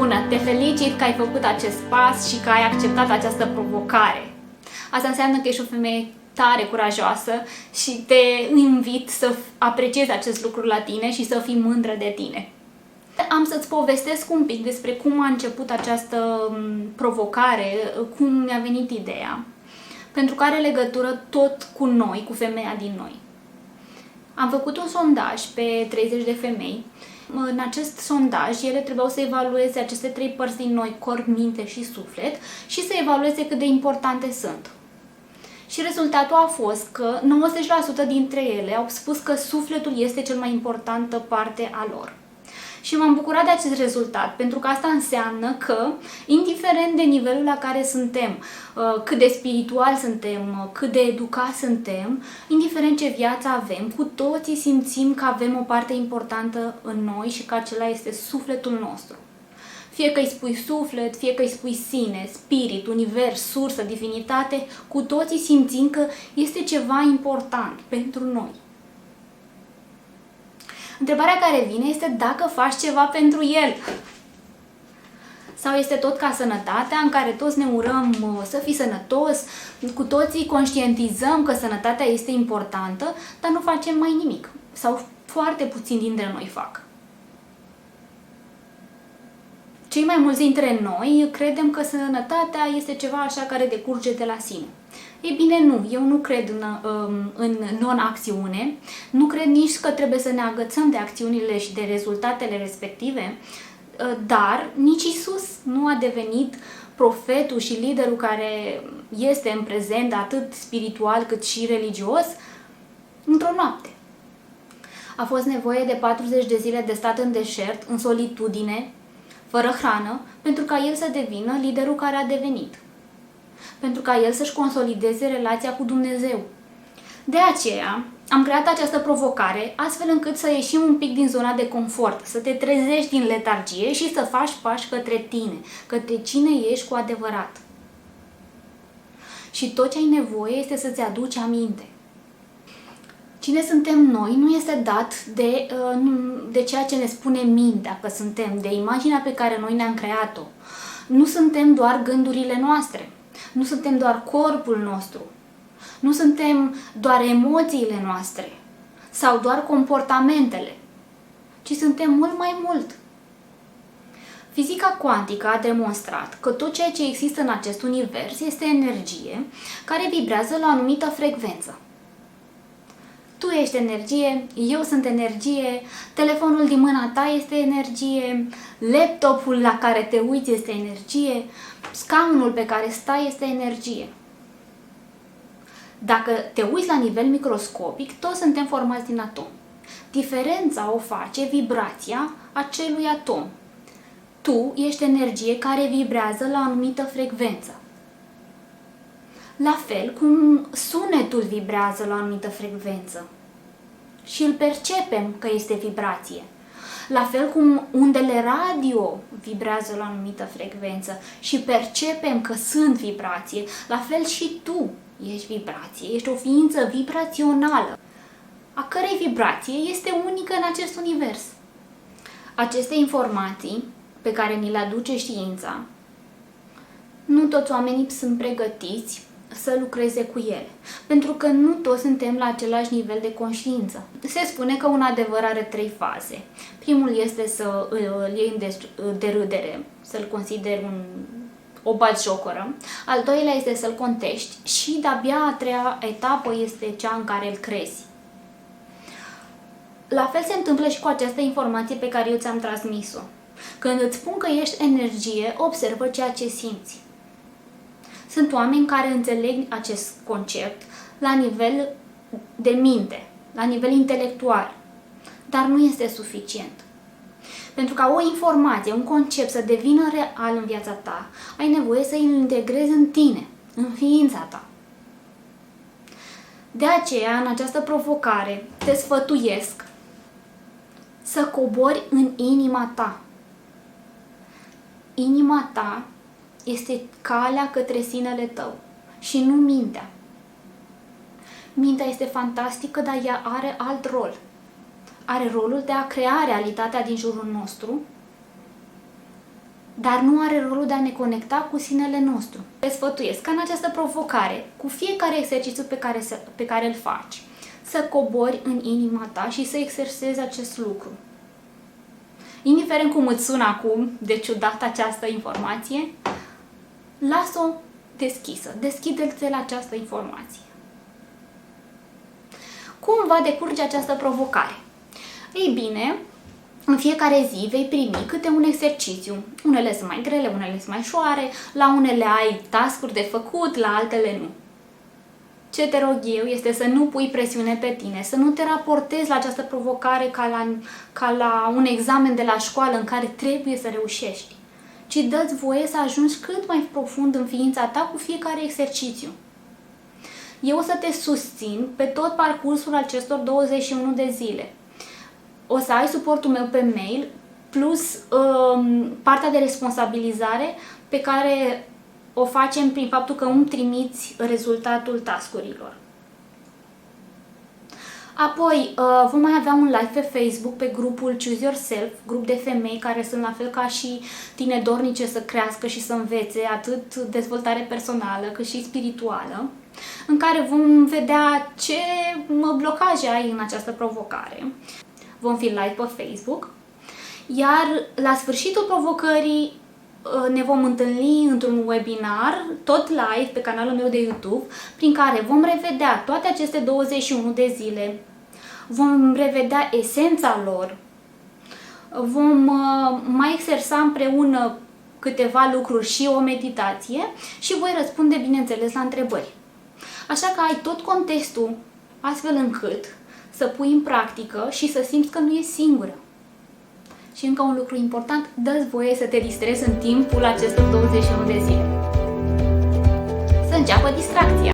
Bună! Te felicit că ai făcut acest pas și că ai acceptat această provocare. Asta înseamnă că ești o femeie tare curajoasă și te invit să apreciezi acest lucru la tine și să fii mândră de tine. Am să-ți povestesc un pic despre cum a început această provocare, cum mi-a venit ideea, pentru că are legătură tot cu noi, cu femeia din noi. Am făcut un sondaj pe 30 de femei. În acest sondaj, ele trebuiau să evalueze aceste trei părți din noi, corp, minte și suflet, și să evalueze cât de importante sunt. Și rezultatul a fost că 90% dintre ele au spus că sufletul este cel mai importantă parte a lor. Și m-am bucurat de acest rezultat, pentru că asta înseamnă că, indiferent de nivelul la care suntem, cât de spiritual suntem, cât de educați suntem, indiferent ce viață avem, cu toții simțim că avem o parte importantă în noi și că acela este sufletul nostru. Fie că îi spui suflet, fie că îi spui sine, spirit, univers, sursă, divinitate, cu toții simțim că este ceva important pentru noi. Întrebarea care vine este dacă faci ceva pentru el. Sau este tot ca sănătatea, în care toți ne urăm să fii sănătos, cu toții conștientizăm că sănătatea este importantă, dar nu facem mai nimic. Sau foarte puțini dintre noi fac. Cei mai mulți dintre noi credem că sănătatea este ceva așa care decurge de la sine. Ei bine, nu. Eu nu cred în non-acțiune, nu cred nici că trebuie să ne agățăm de acțiunile și de rezultatele respective, dar nici Isus nu a devenit profetul și liderul care este în prezent atât spiritual cât și religios într-o noapte. A fost nevoie de 40 de zile de stat în deșert, în solitudine, fără hrană, pentru ca el să devină liderul care a devenit. Pentru ca el să-și consolideze relația cu Dumnezeu. De aceea, am creat această provocare, astfel încât să ieșim un pic din zona de confort, să te trezești din letargie și să faci pași către tine, către cine ești cu adevărat. Și tot ce ai nevoie este să-ți aduci aminte. Cine suntem noi nu este dat de ceea ce ne spune mintea că suntem, de imaginea pe care noi ne-am creat-o. Nu suntem doar gândurile noastre, nu suntem doar corpul nostru, nu suntem doar emoțiile noastre sau doar comportamentele, ci suntem mult mai mult. Fizica cuantică a demonstrat că tot ceea ce există în acest univers este energie care vibrează la o anumită frecvență. Tu ești energie, eu sunt energie, telefonul din mâna ta este energie, laptopul la care te uiți este energie, scaunul pe care stai este energie. Dacă te uiți la nivel microscopic, toți suntem formați din atomi. Diferența o face vibrația acelui atom. Tu ești energie care vibrează la o anumită frecvență. La fel cum sunetul vibrează la o anumită frecvență și îl percepem că este vibrație. La fel cum undele radio vibrează la o anumită frecvență și percepem că sunt vibrație, la fel și tu ești vibrație, ești o ființă vibrațională, a cărei vibrație este unică în acest univers. Aceste informații pe care ni le aduce știința, nu toți oamenii sunt pregătiți să lucreze cu ele, pentru că nu toți suntem la același nivel de conștiință. Se spune că un adevăr are 3 faze. Primul este să îl iei în derâdere, să-l consideri o batjocoră. Al doilea este să-l contești și de-abia a treia etapă este cea în care îl crezi. La fel se întâmplă și cu această informație pe care eu ți-am transmis-o. Când îți spun că ești energie, observă ceea ce simți. Sunt oameni care înțeleg acest concept la nivel de minte, la nivel intelectual, dar nu este suficient. Pentru ca o informație, un concept să devină real în viața ta, ai nevoie să îl integrezi în tine, în ființa ta. De aceea, în această provocare, te sfătuiesc să cobori în inima ta. Inima ta este calea către sinele tău și nu mintea. Mintea este fantastică, dar ea are alt rol. Are rolul de a crea realitatea din jurul nostru, dar nu are rolul de a ne conecta cu sinele nostru. Te sfătuiesc ca în această provocare, cu fiecare exercițiu pe care îl faci, să cobori în inima ta și să exersezi acest lucru. Indiferent cum îți sună acum de ciudată această informație, lasă-o deschisă, deschide-te la această informație. Cum va decurge această provocare? Ei bine, în fiecare zi vei primi câte un exercițiu. Unele sunt mai grele, unele sunt mai ușoare, la unele ai task-uri de făcut, la altele nu. Ce te rog eu este să nu pui presiune pe tine, să nu te raportezi la această provocare ca la un examen de la școală în care trebuie să reușești, ci dă-ți voie să ajungi cât mai profund în ființa ta cu fiecare exercițiu. Eu o să te susțin pe tot parcursul acestor 21 de zile. O să ai suportul meu pe mail, plus partea de responsabilizare pe care o facem prin faptul că îmi trimiți rezultatul task-urilor. Apoi vom mai avea un live pe Facebook, pe grupul Choose Yourself, grup de femei care sunt la fel ca și tine dornice să crească și să învețe atât dezvoltare personală cât și spirituală, în care vom vedea ce blocaje ai în această provocare. Vom fi live pe Facebook, iar la sfârșitul provocării ne vom întâlni într-un webinar, tot live, pe canalul meu de YouTube, prin care vom revedea toate aceste 21 de zile, vom revedea esența lor, vom mai exersa împreună câteva lucruri și o meditație și voi răspunde, bineînțeles, la întrebări. Așa că ai tot contextul astfel încât să pui în practică și să simți că nu ești singură. Și încă un lucru important, dă-ți voie să te distrezi în timpul acestor 21 de zile. Să înceapă distracția.